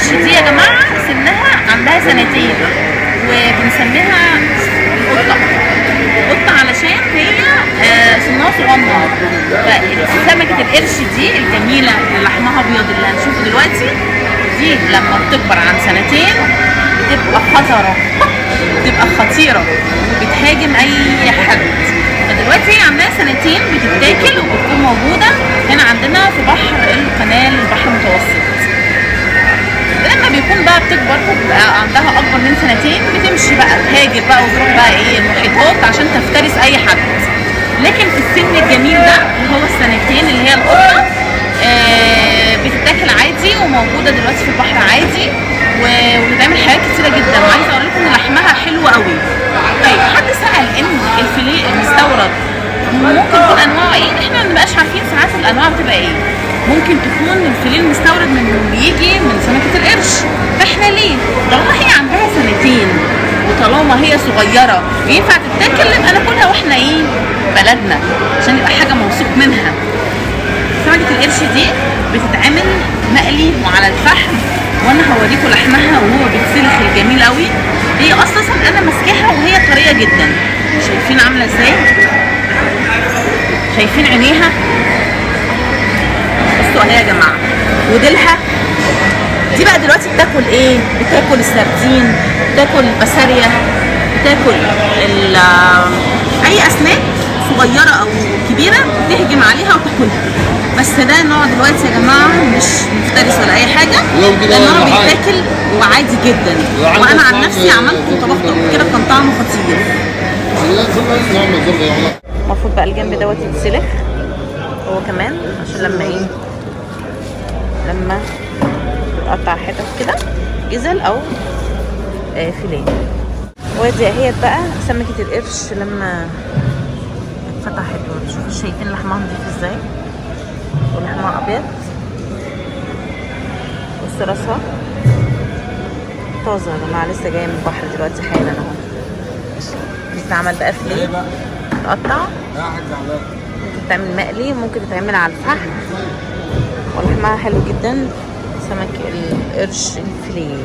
القرش دي يا جماعه سنها عندها سنتين، وبنسميها القطه. قطه علشان هي سنها صغنن. فسمكه القرش دي الجميله اللي لحمها ابيض اللي هنشوفه دلوقتي دي لما بتكبر عن سنتين بتبقى خطره، بتبقى خطيره وبتهاجم اي حد. فدلوقتي هي عندها سنتين بتتاكل وبتكون موجوده هنا عندنا في بحر القناه، البحر المتوسط. لما بيكون بقى بتكبر وبقى عندها اكبر من سنتين بتمشي بقى تهاجر بقى وتروح بقى المحيطات عشان تفترس اي حد. لكن في السن الجميل ده اللي هو السنتين اللي هي القطه بتتاكل عادي وموجوده دلوقتي في البحر عادي، وبتعمل حاجات كتيره جدا. وعايزه اقول لكم ان لحمها حلو قوي. طيب حد سال ان الفيليه المستورد ممكن يكون انواعه ايه؟ احنا ما بنبقاش عارفين ساعات الانواع بتبقى ايه. ممكن تكون الفيليه المستورد بيجي من سمكه القرش، فاحنا ليه؟ طالما هي عندها سنتين وطالما هي صغيره ينفع تتاكل نبقى ناكلها واحنا بلدنا عشان يبقى حاجه موثوق منها. سمكه القرش دي بتتعمل مقلي وعلى الفحم، وانا هوريكم لحمها وهو بيتسلخ الجميل قوي. هي اساسا انا ماسكاها وهي طريه جدا. شايفين عامله ازاي؟ شايفين عينيها؟ بصوا اهي يا جماعه. وديلها دي بقى دلوقتي بتاكل ايه؟ بتاكل السردين، بتاكل البسارية، بتاكل اي اسماك صغيره او كبيره بتهجم عليها وتاكلها. بس ده نوع دلوقتي يا جماعه مش مفترس ولا اي حاجه، ده نوع بيتاكل وعادي جدا. وانا عن نفسي عملته وطبخته كده كان طعمه خطير. المفروض بقى الجنب دوت يتسلخ هو كمان عشان لما لما تقطع حتت كده جزل او فيليه. وادي اهيت بقى سمكه القرش لما اتقطع حتت. شوفوا شايفين لحمها نضيف ازاي ولحمها ابيض. بصوا راسها طازه يا جماعه، لسه جايه من البحر دلوقتي حالا اهو. بتتعمل بقى فيليه تقطع، ممكن تعمل مقلي، ممكن تتعمل على الفحم، ولحمها حلو جدا. سمك القرش الفيليه.